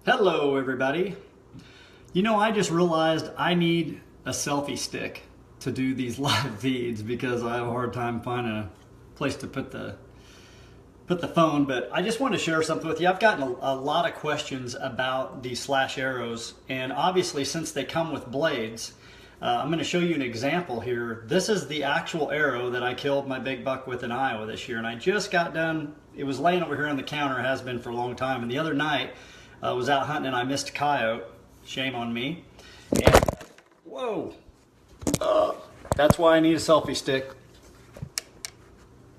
Hello everybody. You know, I just realized I need a selfie stick to do these live feeds because I have a hard time finding a place to put the phone, but I just want to share something with you. I've gotten a lot of questions about these slash arrows, and obviously since they come with blades, I'm going to show you an example here. This is the actual arrow that I killed my big buck with in Iowa this year, and I just got done. It was laying over here on the counter, has been for a long time, and the other night I was out hunting and I missed a coyote. Shame on me. And, whoa. That's why I need a selfie stick.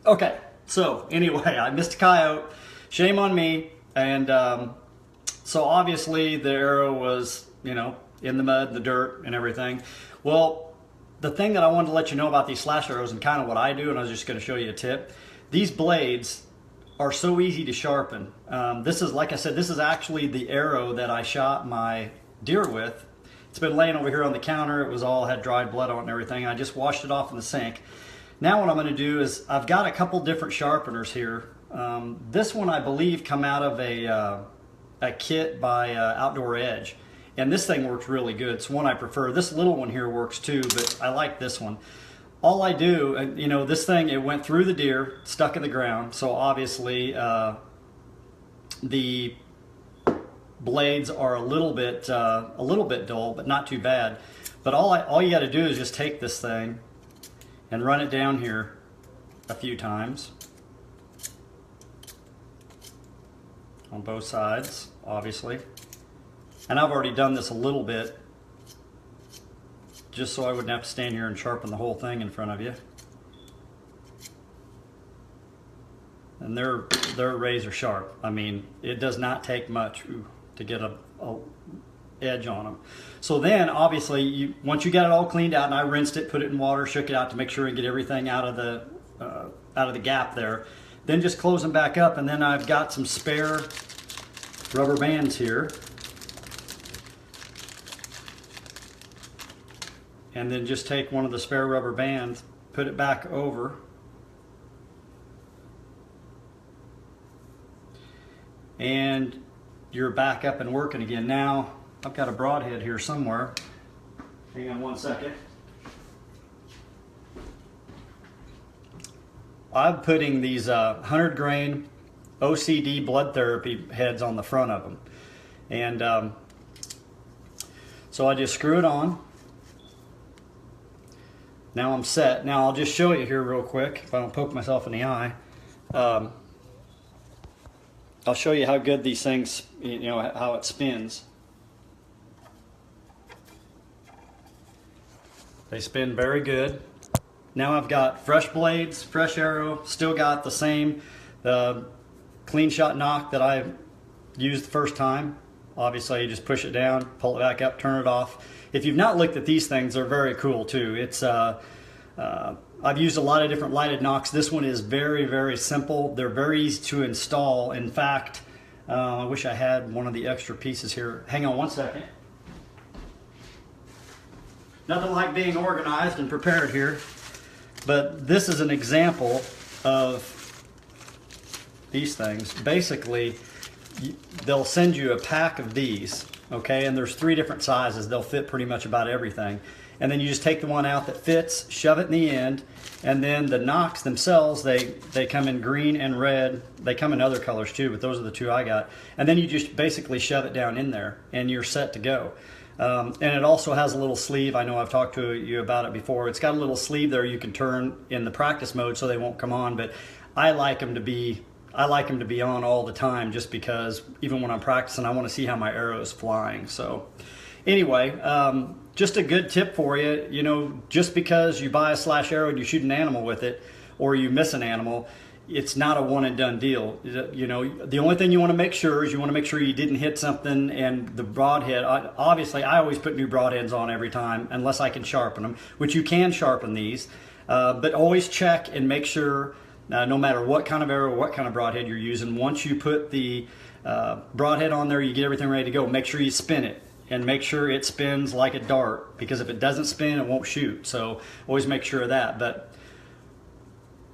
Okay, so anyway, I missed a coyote. Shame on me. And so obviously the arrow was, in the mud, the dirt, and everything. Well, the thing that I wanted to let you know about these slash arrows and kind of what I do, and I was just going to show you a tip. These blades are so easy to sharpen. This is, like I said, this is actually the arrow that I shot my deer with. It's been laying over here on the counter. It was all had dried blood on it and everything. I just washed it off in the sink. Now what I'm going to do is I've got a couple different sharpeners here. This one I believe come out of a kit by Outdoor Edge, and this thing works really good. It's one I prefer. This little one here works too, but I like this one. All I do, this thing, it went through the deer, stuck in the ground, so obviously the blades are a little bit dull, but not too bad. But all you got to do is just take this thing and run it down here a few times on both sides, obviously. And I've already done this a little bit, just so I wouldn't have to stand here and sharpen the whole thing in front of you. And they're razor sharp. I mean, it does not take much to get a edge on them. So then, obviously, once you got it all cleaned out, and I rinsed it, put it in water, shook it out to make sure and get everything out of the gap there. Then just close them back up, and then I've got some spare rubber bands here. And then just take one of the spare rubber bands, put it back over, and you're back up and working again. Now, I've got a broadhead here somewhere. Hang on one second. I'm putting these 100 grain OCD blood therapy heads on the front of them. And so I just screw it on. Now I'm set. Now I'll just show you here real quick, if I don't poke myself in the eye. I'll show you how good these things, how it spins. They spin very good. Now I've got fresh blades, fresh arrow, still got the same clean shot knock that I used the first time. Obviously you just push it down, pull it back up, turn it off. If you've not looked at these things, they're very cool too. It's I've used a lot of different lighted nocks. This one is very, very simple. They're very easy to install. In fact, I wish I had one of the extra pieces here. Hang on one second. Nothing like being organized and prepared here, but this is an example of these things. Basically, they'll send you a pack of these. Okay, and there's 3 different sizes. They'll fit pretty much about everything. And then you just take the one out that fits, shove it in the end, and then the nocks themselves, they come in green and red. They come in other colors too, but those are the 2 I got. And then you just basically shove it down in there, and you're set to go. And it also has a little sleeve. I know I've talked to you about it before. It's got a little sleeve there you can turn in the practice mode so they won't come on, but I like them to be on all the time, just because even when I'm practicing, I want to see how my arrow is flying. So anyway, just a good tip for you. Just because you buy a slash arrow and you shoot an animal with it, or you miss an animal, it's not a one and done deal. The only thing you want to make sure is you didn't hit something, and the broadhead, obviously I always put new broadheads on every time unless I can sharpen them, which you can sharpen these, but always check and make sure. No matter what kind of arrow, what kind of broadhead you're using, once you put the broadhead on there, you get everything ready to go. Make sure you spin it, and make sure it spins like a dart, because if it doesn't spin, it won't shoot. So always make sure of that. But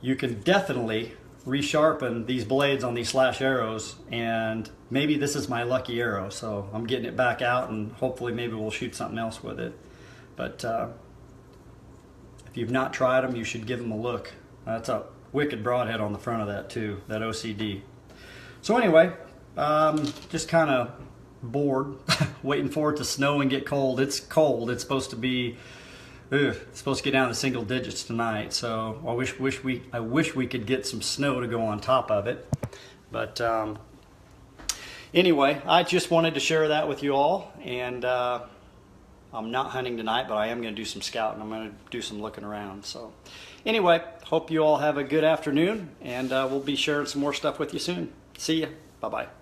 you can definitely resharpen these blades on these slash arrows, and maybe this is my lucky arrow, so I'm getting it back out, and hopefully maybe we'll shoot something else with it. But if you've not tried them, you should give them a look. That's a wicked broadhead on the front of that too, that OCD. So anyway, just kind of bored waiting for it to snow and get cold. It's cold. It's supposed to be it's supposed to get down to single digits tonight, so I wish we could get some snow to go on top of it. But anyway, I just wanted to share that with you all, and I'm not hunting tonight, but I am going to do some scouting. I'm going to do some looking around. So anyway, hope you all have a good afternoon, and we'll be sharing some more stuff with you soon. See ya. Bye-bye.